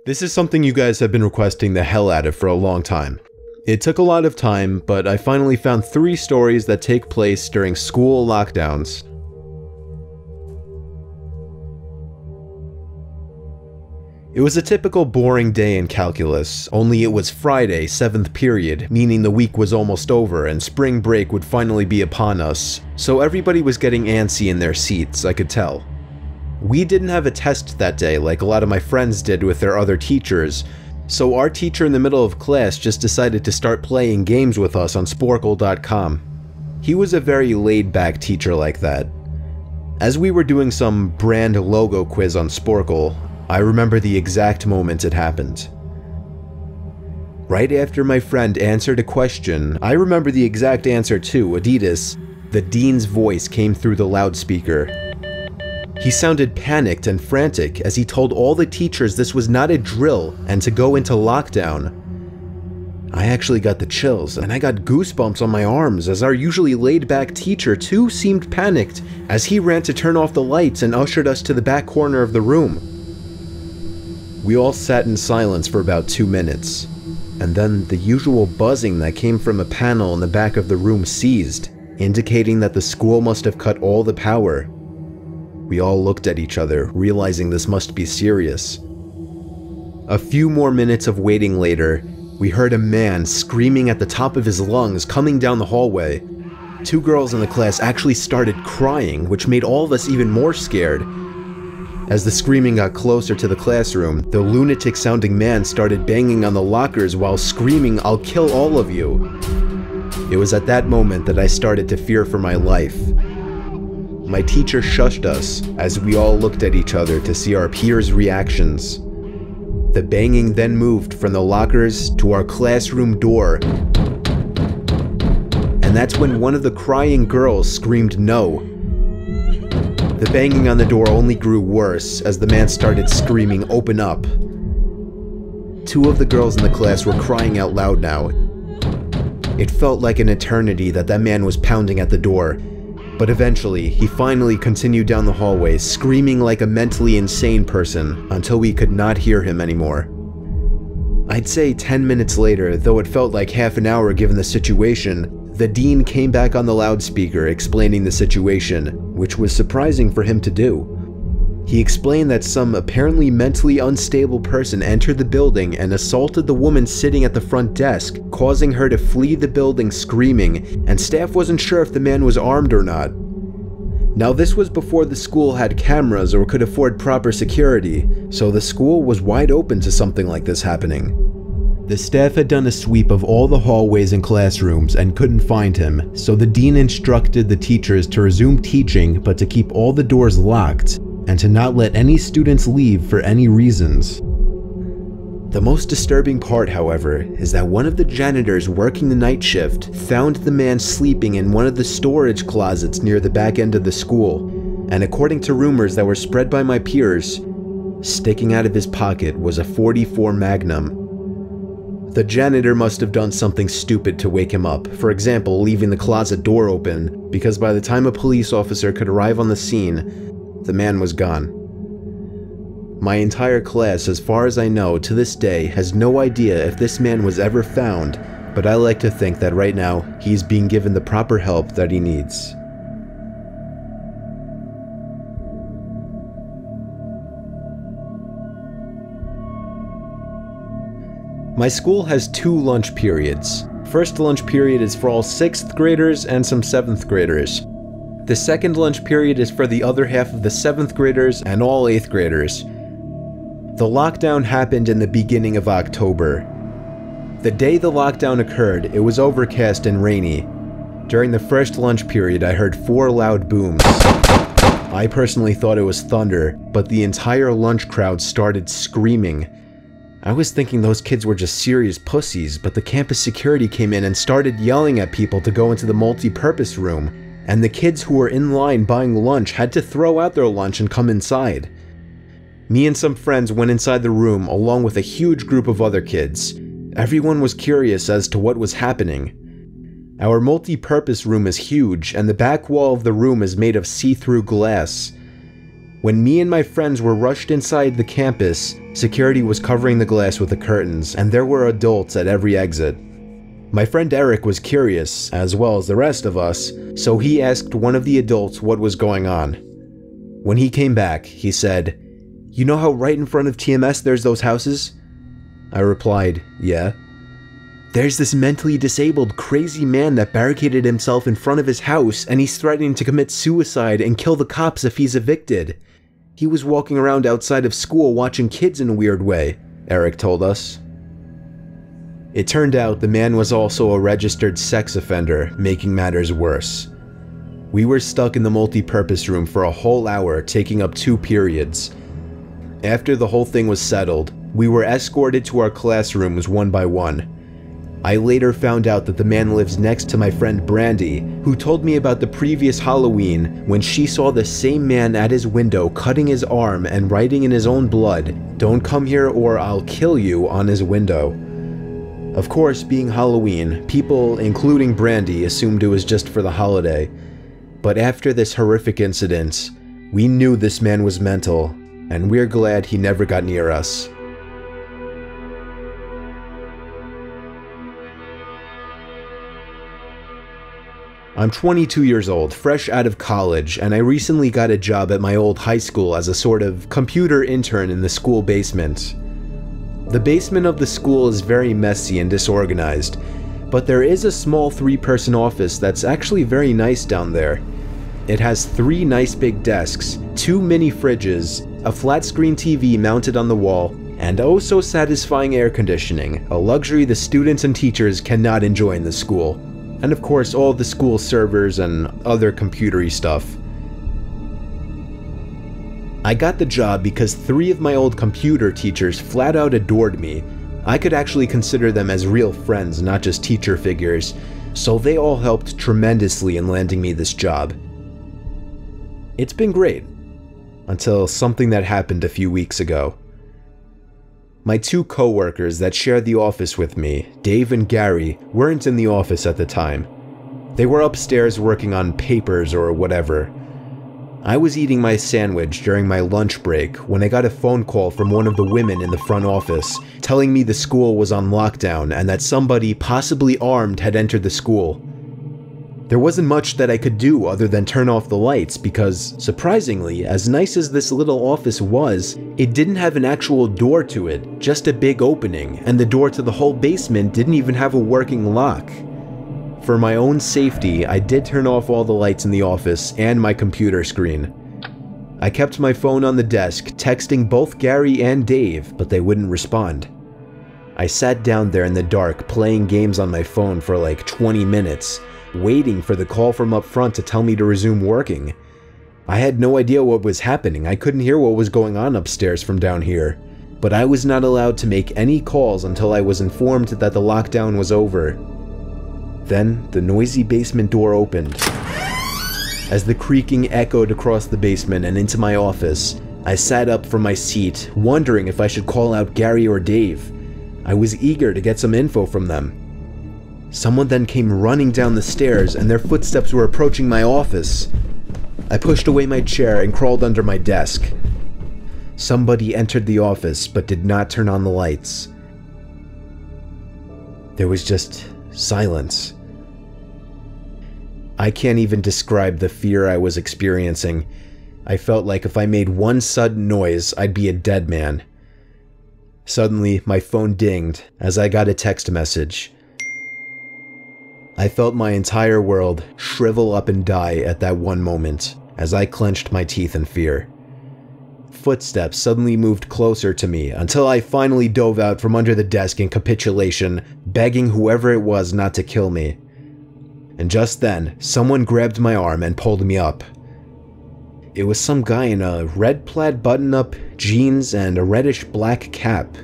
This is something you guys have been requesting the hell out of for a long time. It took a lot of time, but I finally found 3 stories that take place during school lockdowns. It was a typical boring day in calculus, only it was Friday, 7th period, meaning the week was almost over and spring break would finally be upon us, so everybody was getting antsy in their seats, I could tell. We didn't have a test that day like a lot of my friends did with their other teachers, so our teacher in the middle of class just decided to start playing games with us on Sporcle.com. He was a very laid-back teacher like that. As we were doing some brand logo quiz on Sporcle, I remember the exact moment it happened. Right after my friend answered a question, I remember the exact answer too, Adidas. The dean's voice came through the loudspeaker. He sounded panicked and frantic as he told all the teachers this was not a drill and to go into lockdown. I actually got the chills and I got goosebumps on my arms as our usually laid-back teacher too seemed panicked as he ran to turn off the lights and ushered us to the back corner of the room. We all sat in silence for about 2 minutes, and then the usual buzzing that came from a panel in the back of the room ceased, indicating that the school must have cut all the power. We all looked at each other, realizing this must be serious. A few more minutes of waiting later, we heard a man screaming at the top of his lungs coming down the hallway. 2 girls in the class actually started crying, which made all of us even more scared. As the screaming got closer to the classroom, the lunatic-sounding man started banging on the lockers while screaming, "I'll kill all of you." It was at that moment that I started to fear for my life. My teacher shushed us as we all looked at each other to see our peers' reactions. The banging then moved from the lockers to our classroom door, and that's when one of the crying girls screamed no. The banging on the door only grew worse as the man started screaming, "Open up." 2 of the girls in the class were crying out loud now. It felt like an eternity that man was pounding at the door, but eventually he finally continued down the hallway, screaming like a mentally insane person until we could not hear him anymore. I'd say 10 minutes later, though it felt like half an hour given the situation, the dean came back on the loudspeaker explaining the situation, which was surprising for him to do. He explained that some apparently mentally unstable person entered the building and assaulted the woman sitting at the front desk, causing her to flee the building screaming, and staff wasn't sure if the man was armed or not. Now this was before the school had cameras or could afford proper security, so the school was wide open to something like this happening. The staff had done a sweep of all the hallways and classrooms and couldn't find him, so the dean instructed the teachers to resume teaching but to keep all the doors locked and to not let any students leave for any reasons. The most disturbing part, however, is that one of the janitors working the night shift found the man sleeping in one of the storage closets near the back end of the school, and according to rumors that were spread by my peers, sticking out of his pocket was a .44 Magnum. The janitor must have done something stupid to wake him up, for example leaving the closet door open, because by the time a police officer could arrive on the scene, the man was gone. My entire class, as far as I know, to this day, has no idea if this man was ever found, but I like to think that right now, he's being given the proper help that he needs. My school has 2 lunch periods. First lunch period is for all 6th graders and some 7th graders. The second lunch period is for the other half of the 7th graders and all 8th graders. The lockdown happened in the beginning of October. The day the lockdown occurred, it was overcast and rainy. During the first lunch period, I heard 4 loud booms. I personally thought it was thunder, but the entire lunch crowd started screaming. I was thinking those kids were just serious pussies, but the campus security came in and started yelling at people to go into the multi-purpose room, and the kids who were in line buying lunch had to throw out their lunch and come inside. Me and some friends went inside the room along with a huge group of other kids. Everyone was curious as to what was happening. Our multi-purpose room is huge, and the back wall of the room is made of see-through glass. When me and my friends were rushed inside the campus, security was covering the glass with the curtains, and there were adults at every exit. My friend Eric was curious, as well as the rest of us, so he asked one of the adults what was going on. When he came back, he said, "You know how right in front of TMS there's those houses?" I replied, "Yeah." "There's this mentally disabled, crazy man that barricaded himself in front of his house, and he's threatening to commit suicide and kill the cops if he's evicted. He was walking around outside of school watching kids in a weird way," Eric told us. It turned out the man was also a registered sex offender, making matters worse. We were stuck in the multi-purpose room for a whole hour, taking up 2 periods. After the whole thing was settled, we were escorted to our classrooms one by one. I later found out that the man lives next to my friend Brandy, who told me about the previous Halloween when she saw the same man at his window cutting his arm and writing in his own blood, "Don't come here or I'll kill you," on his window. Of course, being Halloween, people, including Brandy, assumed it was just for the holiday. But after this horrific incident, we knew this man was mental, and we're glad he never got near us. I'm 22 years old, fresh out of college, and I recently got a job at my old high school as a sort of computer intern in the school basement. The basement of the school is very messy and disorganized, but there is a small 3-person office that's actually very nice down there. It has 3 nice big desks, 2 mini fridges, a flat screen TV mounted on the wall, and oh so satisfying air conditioning, a luxury the students and teachers cannot enjoy in the school. And of course all the school servers and other computery stuff. I got the job because 3 of my old computer teachers flat out adored me. I could actually consider them as real friends, not just teacher figures, so they all helped tremendously in landing me this job. It's been great, until something that happened a few weeks ago. My 2 co-workers that shared the office with me, Dave and Gary, weren't in the office at the time. They were upstairs working on papers or whatever. I was eating my sandwich during my lunch break when I got a phone call from one of the women in the front office telling me the school was on lockdown and that somebody, possibly armed, had entered the school. There wasn't much that I could do other than turn off the lights because, surprisingly, as nice as this little office was, it didn't have an actual door to it, just a big opening, and the door to the whole basement didn't even have a working lock. For my own safety, I did turn off all the lights in the office and my computer screen. I kept my phone on the desk, texting both Gary and Dave, but they wouldn't respond. I sat down there in the dark playing games on my phone for like 20 minutes, waiting for the call from up front to tell me to resume working. I had no idea what was happening. I couldn't hear what was going on upstairs from down here, but I was not allowed to make any calls until I was informed that the lockdown was over. Then the noisy basement door opened. As the creaking echoed across the basement and into my office, I sat up from my seat, wondering if I should call out Gary or Dave. I was eager to get some info from them. Someone then came running down the stairs and their footsteps were approaching my office. I pushed away my chair and crawled under my desk. Somebody entered the office but did not turn on the lights. There was just silence. I can't even describe the fear I was experiencing. I felt like if I made one sudden noise, I'd be a dead man. Suddenly, my phone dinged as I got a text message. I felt my entire world shrivel up and die at that one moment as I clenched my teeth in fear. Footsteps suddenly moved closer to me until I finally dove out from under the desk in capitulation, begging whoever it was not to kill me. And just then, someone grabbed my arm and pulled me up. It was some guy in a red plaid button-up, jeans, and a reddish-black cap.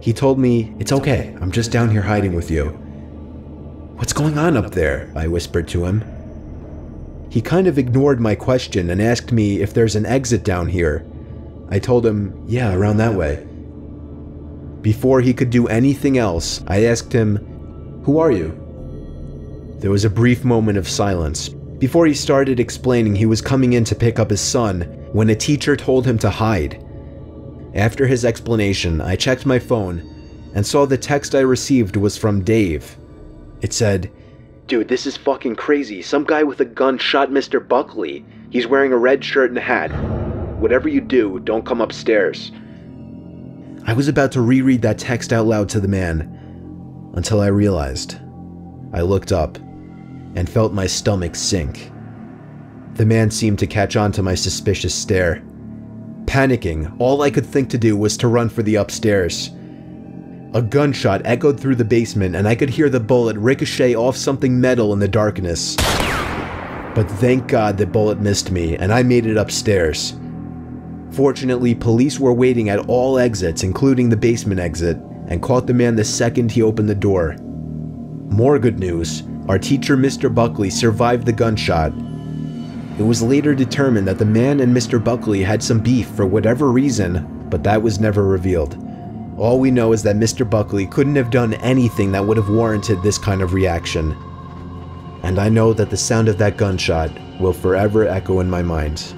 He told me, "It's okay, I'm just down here hiding with you." "What's going on up there?" I whispered to him. He kind of ignored my question and asked me if there's an exit down here. I told him, "Yeah, around that way." Before he could do anything else, I asked him, "Who are you?" There was a brief moment of silence. Before he started explaining he was coming in to pick up his son, when a teacher told him to hide. After his explanation, I checked my phone and saw the text I received was from Dave. It said, "Dude, this is fucking crazy. Some guy with a gun shot Mr. Buckley. He's wearing a red shirt and a hat. Whatever you do, don't come upstairs." I was about to reread that text out loud to the man, until I realized. I looked up and felt my stomach sink. The man seemed to catch on to my suspicious stare. Panicking, all I could think to do was to run for the upstairs. A gunshot echoed through the basement and I could hear the bullet ricochet off something metal in the darkness. But thank God the bullet missed me and I made it upstairs. Fortunately, police were waiting at all exits, including the basement exit, and caught the man the second he opened the door. More good news, our teacher Mr. Buckley survived the gunshot. It was later determined that the man and Mr. Buckley had some beef for whatever reason, but that was never revealed. All we know is that Mr. Buckley couldn't have done anything that would have warranted this kind of reaction. And I know that the sound of that gunshot will forever echo in my mind.